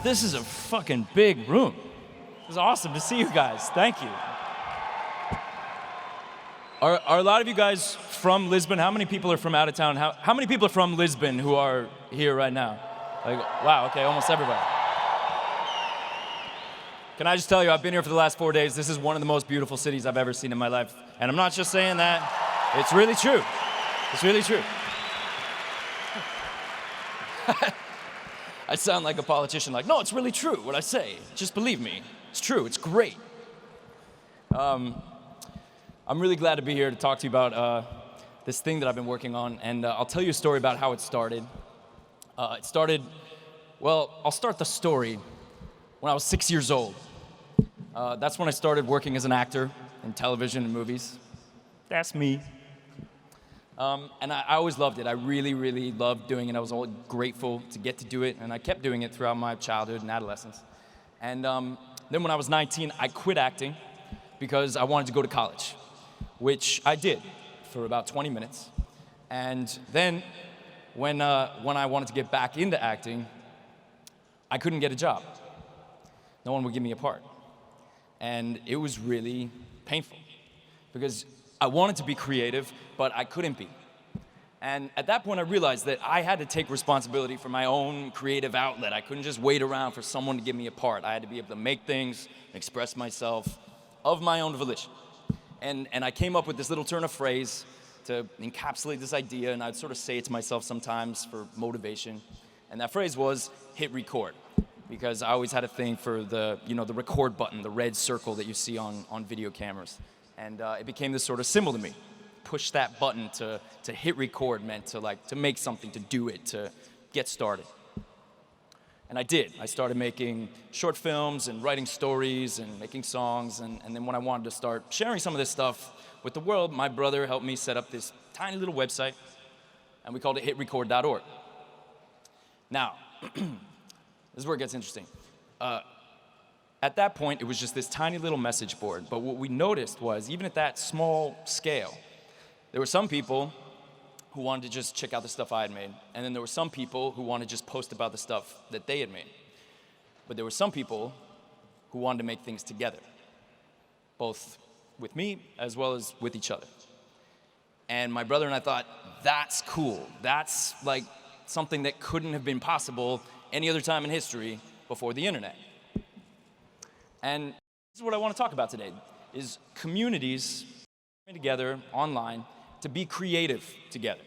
This is a fucking big room. It's awesome to see you guys. Thank you. Are a lot of you guys from Lisbon? How many people are from out of town? How many people are from Lisbon who are here right now? Like, wow, okay, almost everybody. Can I just tell you, I've been here for the last 4 days. This is one of the most beautiful cities I've ever seen in my life. And I'm not just saying that. It's really true. It's really true. I sound like a politician, like, no, it's really true what I say. Just believe me. It's true. It's great. I'm really glad to be here to talk to you about this thing that I've been working on. And I'll tell you a story about how it started. Well, I'll start the story when I was 6 years old. That's when I started working as an actor in television and movies. That's me. And I always loved it. I really, really loved doing it. I was all grateful to get to do it, and I kept doing it throughout my childhood and adolescence. And then when I was 19, I quit acting because I wanted to go to college, which I did for about 20 minutes. And then when I wanted to get back into acting, I couldn't get a job. No one would give me a part. And it was really painful because I wanted to be creative, but I couldn't be. And at that point, I realized that I had to take responsibility for my own creative outlet. I couldn't just wait around for someone to give me a part. I had to be able to make things, express myself of my own volition. And I came up with this little turn of phrase to encapsulate this idea, and I'd sort of say it to myself sometimes for motivation. And that phrase was, hit record. Because I always had a thing for the record button, the red circle that you see on video cameras. And it became this sort of symbol to me. Push that button to hit record meant to make something, to do it, to get started. And I did. I started making short films and writing stories and making songs. And then when I wanted to start sharing some of this stuff with the world, my brother helped me set up this tiny little website, and we called it HITRECORD.org. Now, this is where it gets interesting. At that point, it was just this tiny little message board. But what we noticed was, even at that small scale, there were some people who wanted to just check out the stuff I had made. And then there were some people who wanted to just post about the stuff that they had made. But there were some people who wanted to make things together, both with me as well as with each other. And my brother and I thought, that's cool. That's like something that couldn't have been possible any other time in history before the internet. And this is what I want to talk about today, is communities coming together online to be creative together.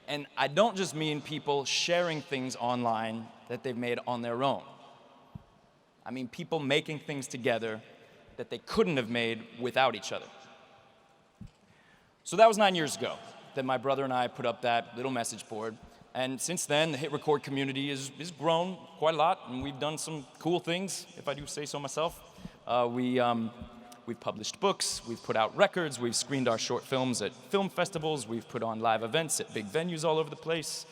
And I don't just mean people sharing things online that they've made on their own. I mean people making things together that they couldn't have made without each other. So that was 9 years ago that my brother and I put up that little message board. And since then, the HITRECORD community has grown quite a lot, and we've done some cool things, if I do say so myself. We've published books, we've put out records, we've screened our short films at film festivals, we've put on live events at big venues all over the place.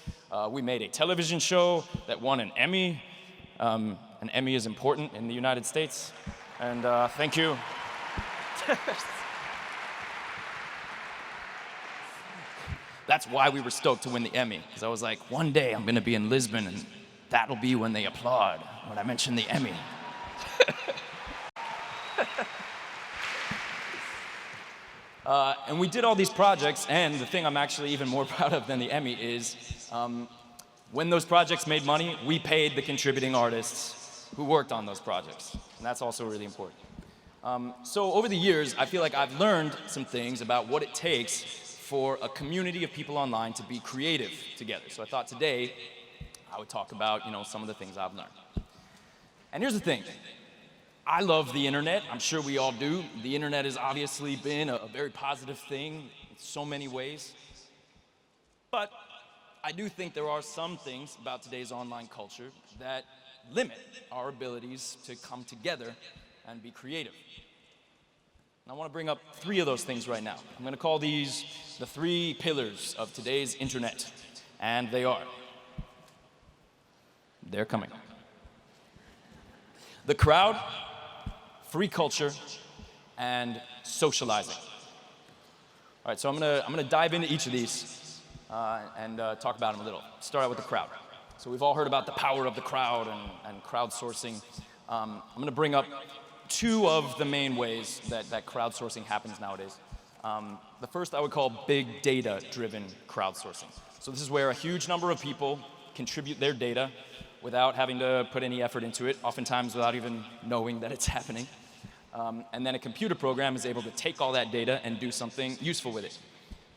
We made a television show that won an Emmy. An Emmy is important in the United States. And thank you. That's why we were stoked to win the Emmy, because I was like, one day I'm going to be in Lisbon, and that'll be when they applaud when I mention the Emmy. And we did all these projects, and the thing I'm actually even more proud of than the Emmy is when those projects made money, we paid the contributing artists who worked on those projects, and that's also really important. So over the years, I feel like I've learned some things about what it takes for a community of people online to be creative together. So I thought today I would talk about, some of the things I've learned. And here's the thing. I love the internet. I'm sure we all do. The internet has obviously been a very positive thing in so many ways. But I do think there are some things about today's online culture that limit our abilities to come together and be creative. And I want to bring up 3 of those things right now. I'm going to call these the 3 pillars of today's internet. And they are. They're coming. The crowd, free culture, and socializing. All right, so I'm gonna dive into each of these and talk about them a little. Start out with the crowd. So we've all heard about the power of the crowd and crowdsourcing. I'm going to bring up two of the main ways that crowdsourcing happens nowadays. The first I would call big data-driven crowdsourcing. So this is where a huge number of people contribute their data without having to put any effort into it, oftentimes without even knowing that it's happening. And then a computer program is able to take all that data and do something useful with it.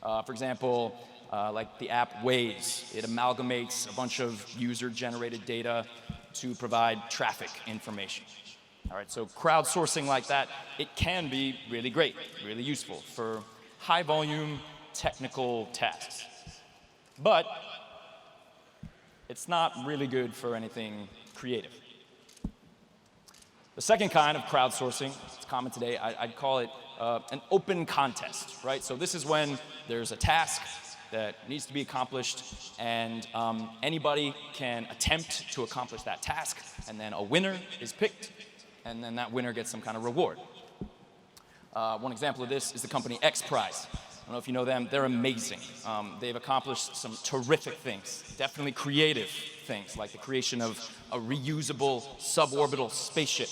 For example, like the app Waze, it amalgamates a bunch of user-generated data to provide traffic information. All right, so crowdsourcing like that, it can be really great, really useful for high-volume technical tasks. But it's not really good for anything creative. The second kind of crowdsourcing, it's common today, I'd call it an open contest, right? So this is when there's a task that needs to be accomplished, and anybody can attempt to accomplish that task, and then a winner is picked, and then that winner gets some kind of reward. One example of this is the company X Prize. I don't know if you know them, they're amazing. They've accomplished some terrific things, definitely creative things, like the creation of a reusable suborbital spaceship,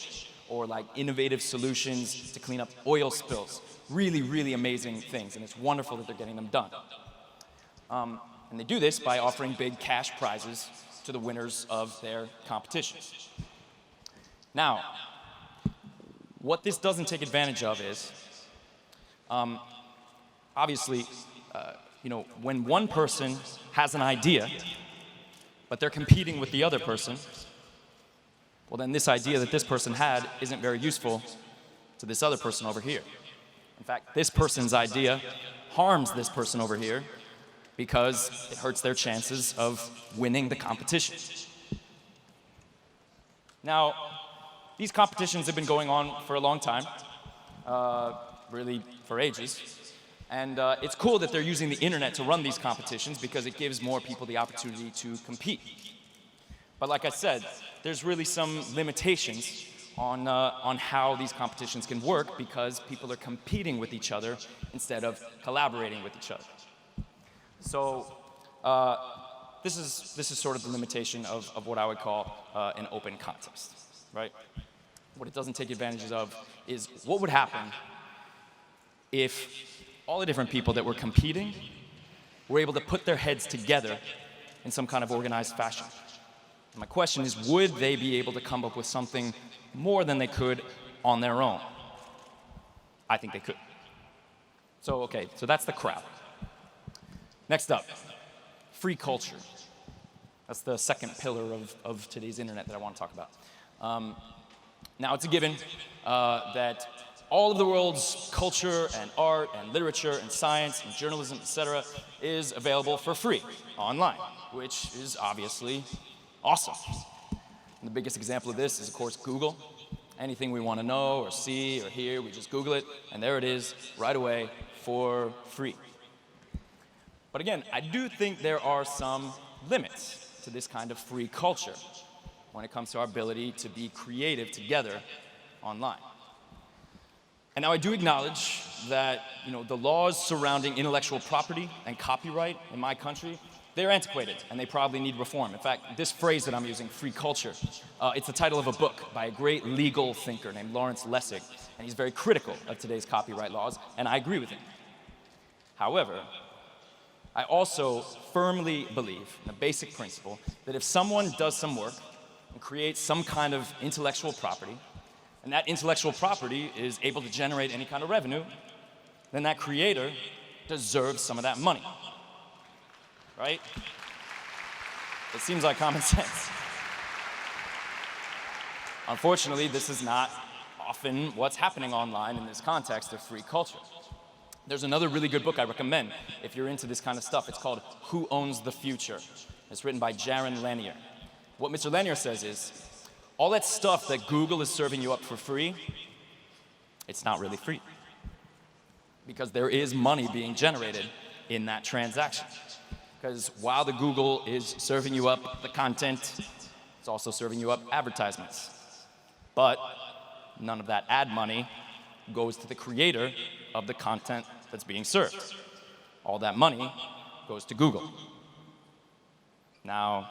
or like innovative solutions to clean up oil spills. Really, really amazing things, and it's wonderful that they're getting them done. And they do this by offering big cash prizes to the winners of their competitions. Now, what this doesn't take advantage of is, obviously, when one person has an idea, but they're competing with the other person, well, then this idea that this person had isn't very useful to this other person over here. In fact, this person's idea harms this person over here because it hurts their chances of winning the competition. Now, these competitions have been going on for a long time, really for ages. And it's cool that they're using the internet to run these competitions because it gives more people the opportunity to compete. But like I said, there's really some limitations on how these competitions can work because people are competing with each other instead of collaborating with each other. So this is sort of the limitation of what I would call an open contest, right? What it doesn't take advantage of is what would happen if all the different people that were competing were able to put their heads together in some kind of organized fashion. And my question is, would they be able to come up with something more than they could on their own? I think they could. So, okay, so that's the crowd. Next up, free culture. That's the second pillar of today's internet that I want to talk about. Now, it's a given that all of the world's culture and art and literature and science and journalism, etc., is available for free online, which is obviously awesome. And the biggest example of this is, of course, Google. Anything we want to know or see or hear, we just Google it, and there it is right away for free. But again, I do think there are some limits to this kind of free culture when it comes to our ability to be creative together online. And now I do acknowledge that the laws surrounding intellectual property and copyright in my country, they're antiquated and they probably need reform. In fact, this phrase that I'm using, free culture, it's the title of a book by a great legal thinker named Lawrence Lessig, and he's very critical of today's copyright laws, and I agree with him. However, I also firmly believe in a basic principle that if someone does some work and creates some kind of intellectual property, and that intellectual property is able to generate any kind of revenue, then that creator deserves some of that money, right? It seems like common sense. Unfortunately, this is not often what's happening online in this context of free culture. There's another really good book I recommend if you're into this kind of stuff. It's called Who Owns the Future? It's written by Jaron Lanier. What Mr. Lanier says is, all that stuff that Google is serving you up for free, it's not really free. Because there is money being generated in that transaction. Because while the Google is serving you up the content, it's also serving you up advertisements. But none of that ad money goes to the creator of the content that's being served. All that money goes to Google. Now,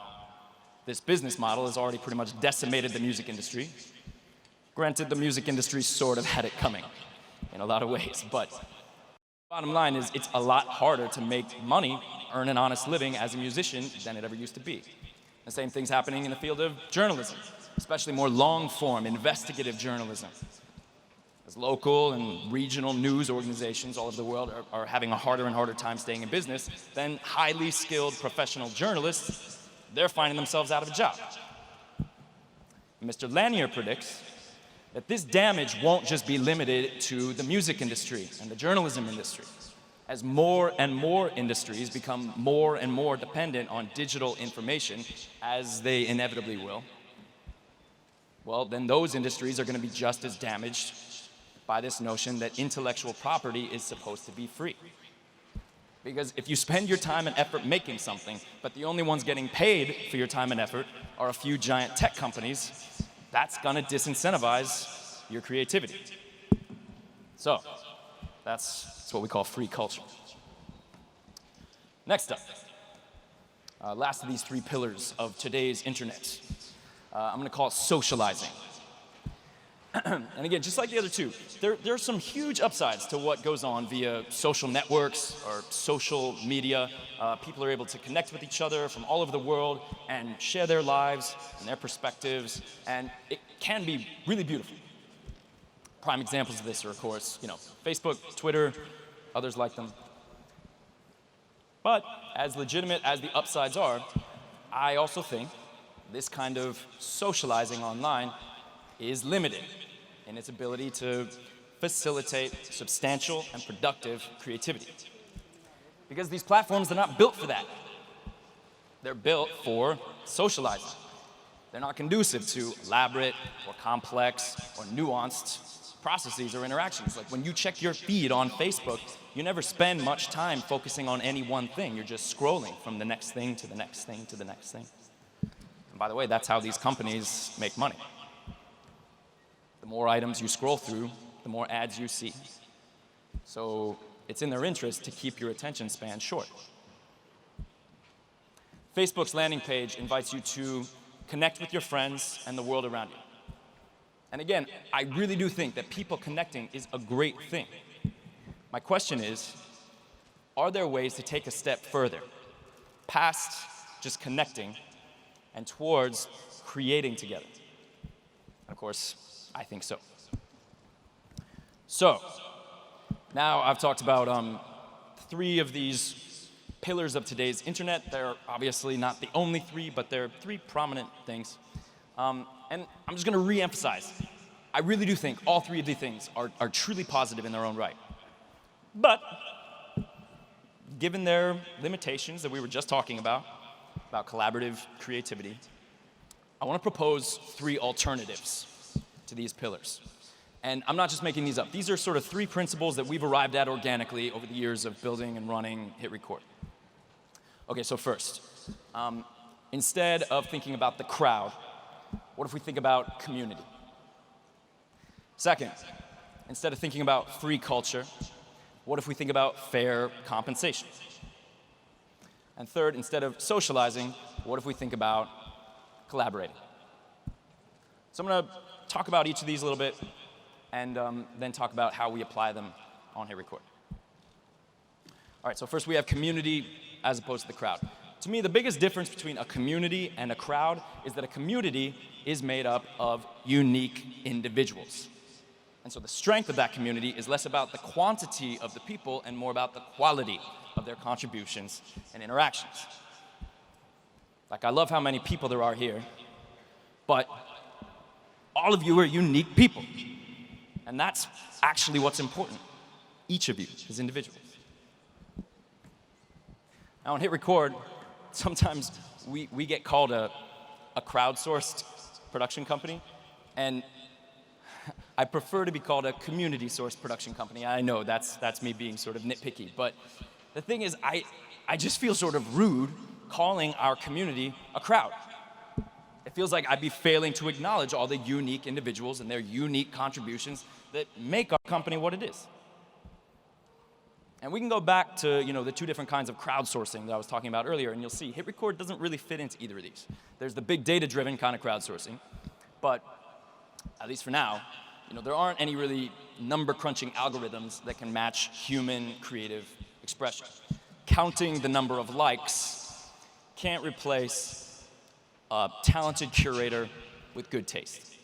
This business model has already pretty much decimated the music industry. Granted, the music industry sort of had it coming in a lot of ways, but bottom line is it's a lot harder to make money, earn an honest living as a musician than it ever used to be. The same thing's happening in the field of journalism, especially more long-form, investigative journalism. As local and regional news organizations all over the world are having a harder and harder time staying in business, then highly skilled professional journalists, they're finding themselves out of a job. Mr. Lanier predicts that this damage won't just be limited to the music industry and the journalism industry. As more and more industries become more and more dependent on digital information, as they inevitably will, well, then those industries are going to be just as damaged by this notion that intellectual property is supposed to be free. Because if you spend your time and effort making something, but the only ones getting paid for your time and effort are a few giant tech companies, that's going to disincentivize your creativity. So, that's what we call free culture. Next up, last of these three pillars of today's internet. I'm going to call it socializing. And again, just like the other two, there are some huge upsides to what goes on via social networks or social media. People are able to connect with each other from all over the world and share their lives and their perspectives, and it can be really beautiful. Prime examples of this are, of course, Facebook, Twitter, others like them. But as legitimate as the upsides are, I also think this kind of socializing online is limited in its ability to facilitate substantial and productive creativity. Because these platforms, they're not built for that. They're built for socializing. They're not conducive to elaborate or complex or nuanced processes or interactions. Like when you check your feed on Facebook, you never spend much time focusing on any one thing. You're just scrolling from the next thing to the next thing to the next thing. And by the way, that's how these companies make money. The more items you scroll through, the more ads you see. So it's in their interest to keep your attention span short. Facebook's landing page invites you to connect with your friends and the world around you. And again, I really do think that people connecting is a great thing. My question is, are there ways to take a step further, past just connecting and towards creating together? And of course, I think so. So, now I've talked about three of these pillars of today's internet. They're obviously not the only three, but they're three prominent things. And I'm just going to re-emphasize, I really do think all three of these things are truly positive in their own right. But, given their limitations that we were just talking about collaborative creativity, I want to propose three alternatives to these pillars. And I'm not just making these up. These are sort of three principles that we've arrived at organically over the years of building and running HITRECORD. Okay, so first, instead of thinking about the crowd, what if we think about community? Second, instead of thinking about free culture, what if we think about fair compensation? And third, instead of socializing, what if we think about collaborating? So I'm going to talk about each of these a little bit and then talk about how we apply them on HITRECORD. All right, so first we have community as opposed to the crowd. To me, the biggest difference between a community and a crowd is that a community is made up of unique individuals. And so the strength of that community is less about the quantity of the people and more about the quality of their contributions and interactions. Like, I love how many people there are here, but all of you are unique people. And that's actually what's important. Each of you as individuals. Now on HITRECORD, sometimes we get called a crowdsourced production company, and I prefer to be called a community-sourced production company. I know that's me being sort of nitpicky, but the thing is, I just feel sort of rude calling our community a crowd. It feels like I'd be failing to acknowledge all the unique individuals and their unique contributions that make our company what it is. And we can go back to the two different kinds of crowdsourcing that I was talking about earlier, and you'll see HITRECORD doesn't really fit into either of these. There's the big data-driven kind of crowdsourcing, but at least for now, there aren't any really number-crunching algorithms that can match human creative expression. Counting the number of likes can't replace a talented curator with good taste.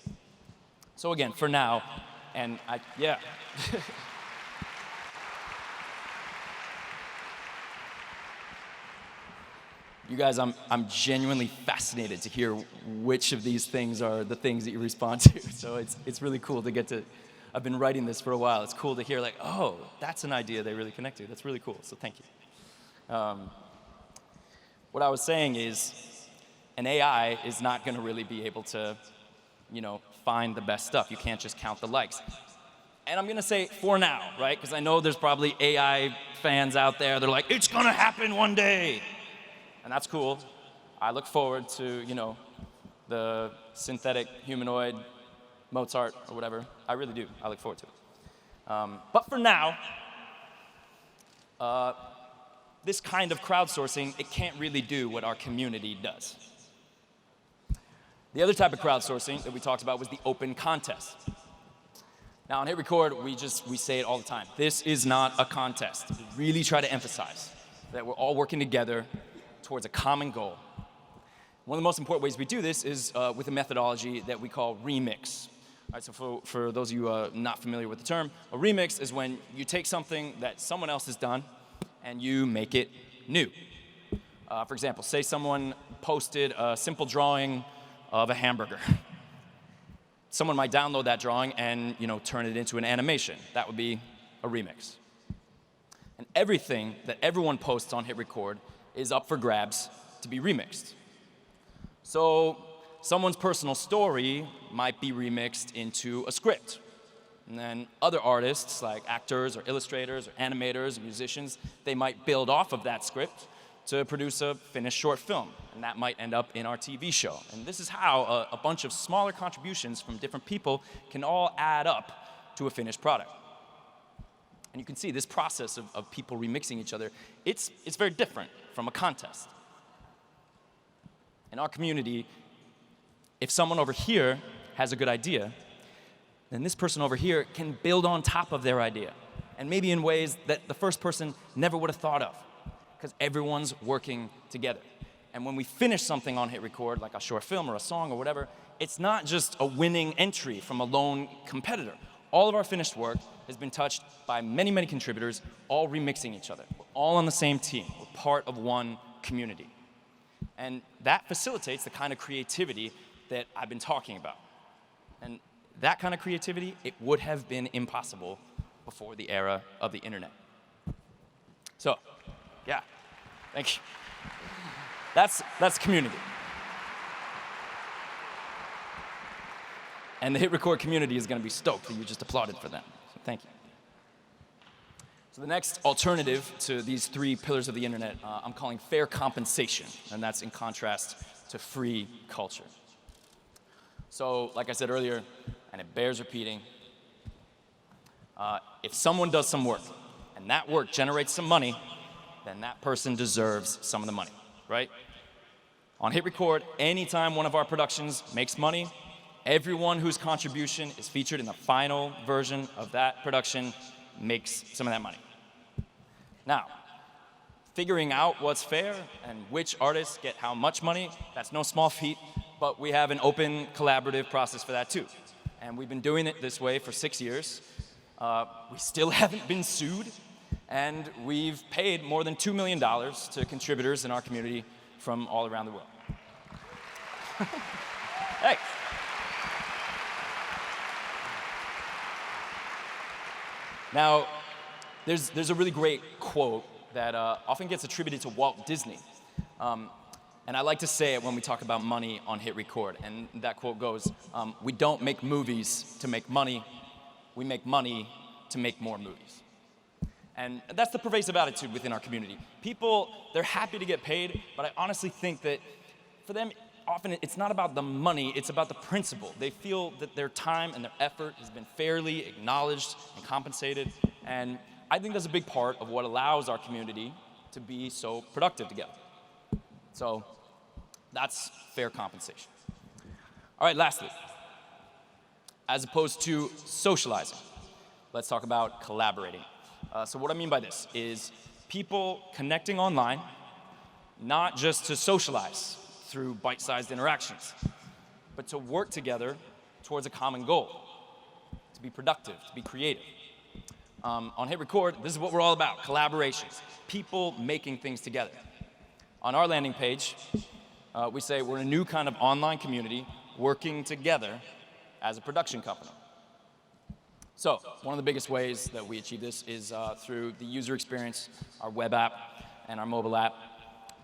So again, for now, and yeah. You guys, I'm genuinely fascinated to hear which of these things are the things that you respond to. So it's really cool to get to, I've been writing this for a while. It's cool to hear like, oh, that's an idea they really connect to. That's really cool, so thank you. What I was saying is, an AI is not gonna really be able to, find the best stuff. You can't just count the likes. And I'm gonna say for now, right? Because I know there's probably AI fans out there, they're like, it's gonna happen one day. And that's cool. I look forward to, the synthetic humanoid Mozart or whatever. I really do. I look forward to it. But for now, this kind of crowdsourcing, it can't really do what our community does. The other type of crowdsourcing that we talked about was the open contest. Now on HITRECORD, we say it all the time. This is not a contest. We really try to emphasize that we're all working together towards a common goal. One of the most important ways we do this is with a methodology that we call remix. All right, so for those of you not familiar with the term, a remix is when you take something that someone else has done and you make it new. For example, say someone posted a simple drawing of a hamburger. Someone might download that drawing and turn it into an animation. That would be a remix. And everything that everyone posts on HITRECORD is up for grabs to be remixed. So someone's personal story might be remixed into a script. And then other artists, like actors or illustrators or animators or musicians, they might build off of that script to produce a finished short film. And that might end up in our TV show. And this is how a bunch of smaller contributions from different people can all add up to a finished product. And you can see this process of people remixing each other, it's very different from a contest. In our community, if someone over here has a good idea, then this person over here can build on top of their idea, and maybe in ways that the first person never would have thought of, because everyone's working together. And when we finish something on HITRECORD, like a short film or a song or whatever, it's not just a winning entry from a lone competitor. All of our finished work has been touched by many, many contributors, all remixing each other. We're all on the same team. We're part of one community. And that facilitates the kind of creativity that I've been talking about. And that kind of creativity, it would have been impossible before the era of the internet. So, yeah, thank you. That's community. And the HITRECORD community is going to be stoked that you just applauded for them. So thank you. So the next alternative to these three pillars of the internet, I'm calling fair compensation, and that's in contrast to free culture. So like I said earlier, and it bears repeating, if someone does some work, and that work generates some money, then that person deserves some of the money, right? On HITRECORD, anytime one of our productions makes money, everyone whose contribution is featured in the final version of that production makes some of that money. Now, figuring out what's fair and which artists get how much money, that's no small feat, but we have an open, collaborative process for that too. And we've been doing it this way for 6 years. We still haven't been sued, and we've paid more than $2 million to contributors in our community from all around the world. Hey. Now, there's a really great quote that often gets attributed to Walt Disney. And I like to say it when we talk about money on HITRECORD. And that quote goes, we don't make movies to make money. We make money to make more movies. And that's the pervasive attitude within our community. People, they're happy to get paid, but I honestly think that for them, often it's not about the money, it's about the principle. They feel that their time and their effort has been fairly acknowledged and compensated. And I think that's a big part of what allows our community to be so productive together. So that's fair compensation. All right, lastly, as opposed to socializing, let's talk about collaborating. So what I mean by this is people connecting online, not just to socialize through bite-sized interactions, but to work together towards a common goal, to be productive, to be creative. On HITRECORD, this is what we're all about, collaborations, people making things together. On our landing page, we say we're a new kind of online community working together as a production company. So one of the biggest ways that we achieve this is through the user experience, our web app, and our mobile app.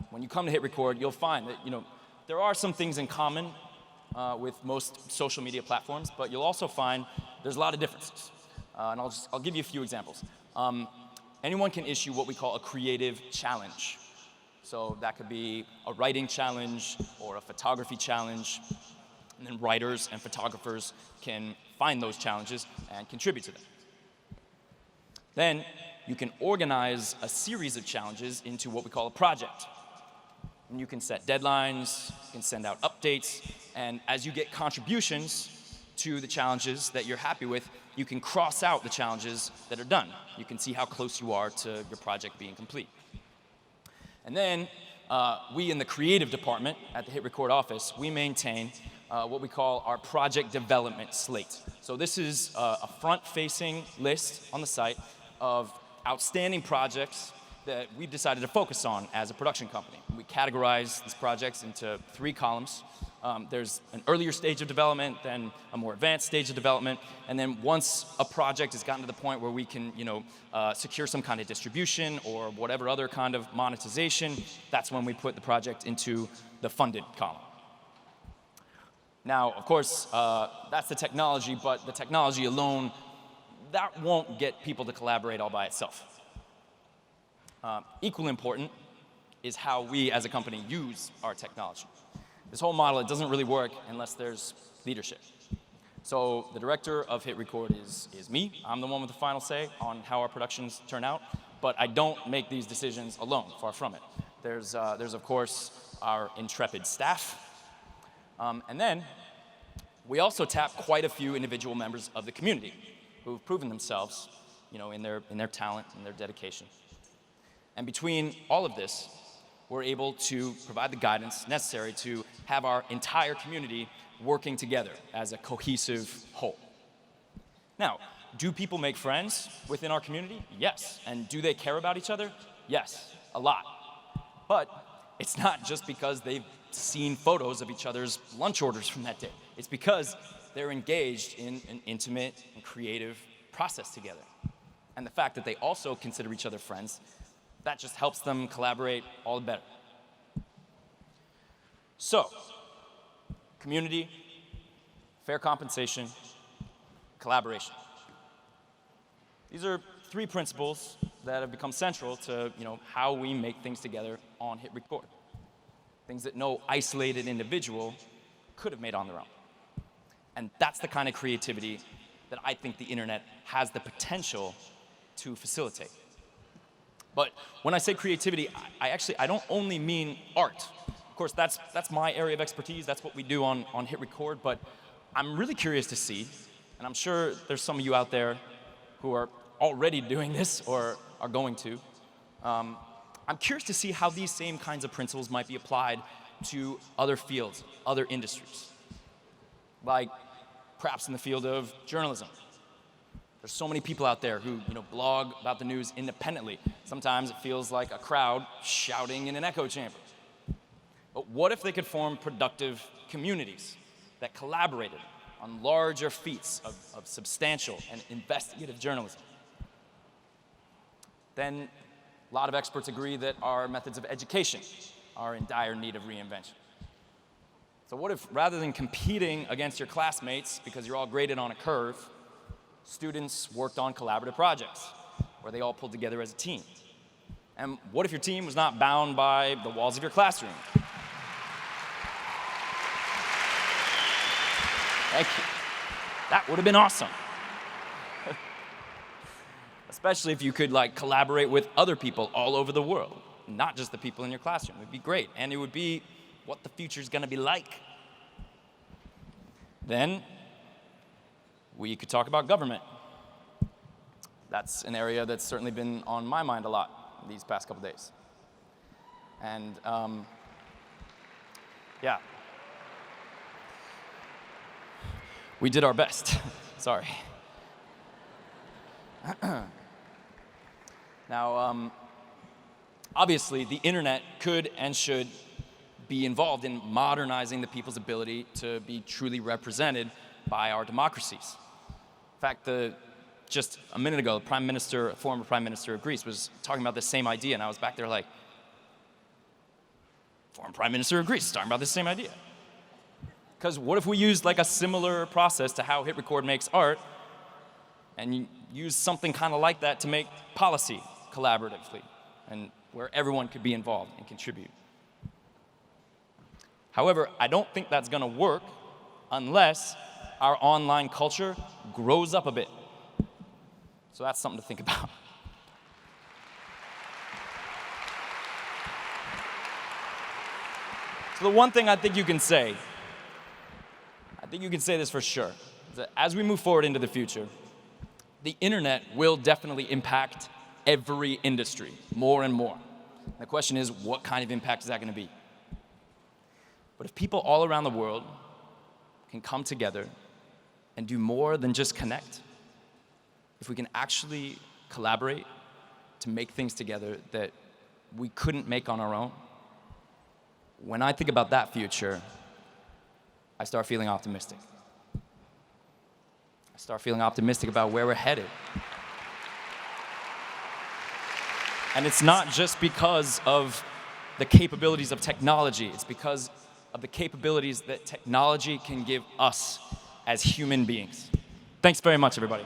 When you come to HITRECORD, you'll find that there are some things in common with most social media platforms, but you'll also find there's a lot of differences. And I'll give you a few examples. Anyone can issue what we call a creative challenge. So that could be a writing challenge or a photography challenge. And then writers and photographers can find those challenges and contribute to them. Then you can organize a series of challenges into what we call a project. And you can set deadlines, you can send out updates, and as you get contributions to the challenges that you're happy with, you can cross out the challenges that are done. You can see how close you are to your project being complete. And then we in the creative department at the HITRECORD office, we maintain what we call our project development slate. So this is a front-facing list on the site of outstanding projects that we've decided to focus on as a production company. We categorize these projects into 3 columns. There's an earlier stage of development, then a more advanced stage of development, and then once a project has gotten to the point where we can, secure some kind of distribution or whatever other kind of monetization, that's when we put the project into the funded column. Now, of course, that's the technology, but the technology alone, that won't get people to collaborate all by itself. Equally important is how we as a company use our technology. This whole model, it doesn't really work unless there's leadership. So the director of HITRECORD is me. I'm the one with the final say on how our productions turn out, but I don't make these decisions alone, far from it. There's of course, our intrepid staff. And then we also tap quite a few individual members of the community who've proven themselves, in their talent and their dedication. And between all of this, we're able to provide the guidance necessary to have our entire community working together as a cohesive whole. Now, do people make friends within our community? Yes. And do they care about each other? Yes, a lot. But it's not just because they've seen photos of each other's lunch orders from that day. It's because they're engaged in an intimate and creative process together. And the fact that they also consider each other friends, that just helps them collaborate all the better. So, community, fair compensation, collaboration. These are 3 principles that have become central to how we make things together on HITRECORD. Things that no isolated individual could have made on their own. And that's the kind of creativity that I think the internet has the potential to facilitate. But when I say creativity, I don't only mean art. Of course, that's my area of expertise. That's what we do on HITRECORD. But I'm really curious to see, and I'm sure there's some of you out there who are already doing this or are going to. I'm curious to see how these same kinds of principles might be applied to other fields, other industries. Like perhaps in the field of journalism. There's so many people out there who blog about the news independently. Sometimes it feels like a crowd shouting in an echo chamber. But what if they could form productive communities that collaborated on larger feats of substantial and investigative journalism? Then a lot of experts agree that our methods of education are in dire need of reinvention. So what if rather than competing against your classmates because you're all graded on a curve, students worked on collaborative projects where they all pulled together as a team? And what if your team was not bound by the walls of your classroom? Thank you. That would have been awesome. especially if you could like collaborate with other people all over the world, not just the people in your classroom. It'd be great, and it would be what the future's gonna be like. Then we could talk about government. That's an area that's certainly been on my mind a lot these past couple days. And yeah, we did our best. Sorry. Now, obviously, the internet could and should be involved in modernizing the people's ability to be truly represented by our democracies. In fact, just a minute ago, the former Prime Minister of Greece was talking about the same idea, and I was back there like, former Prime Minister of Greece is talking about the same idea. Because what if we used like a similar process to how HITRECORD makes art, and you use something kind of like that to make policy collaboratively, and where everyone could be involved and contribute. However, I don't think that's gonna work unless our online culture grows up a bit. So that's something to think about. So the one thing I think you can say, this for sure, is that as we move forward into the future, the internet will definitely impact every industry more and more. And the question is, what kind of impact is that gonna be? But if people all around the world can come together and do more than just connect, if we can actually collaborate to make things together that we couldn't make on our own, when I think about that future, I start feeling optimistic. I start feeling optimistic about where we're headed. And it's not just because of the capabilities of technology, it's because of the capabilities that technology can give us as human beings. Thanks very much, everybody.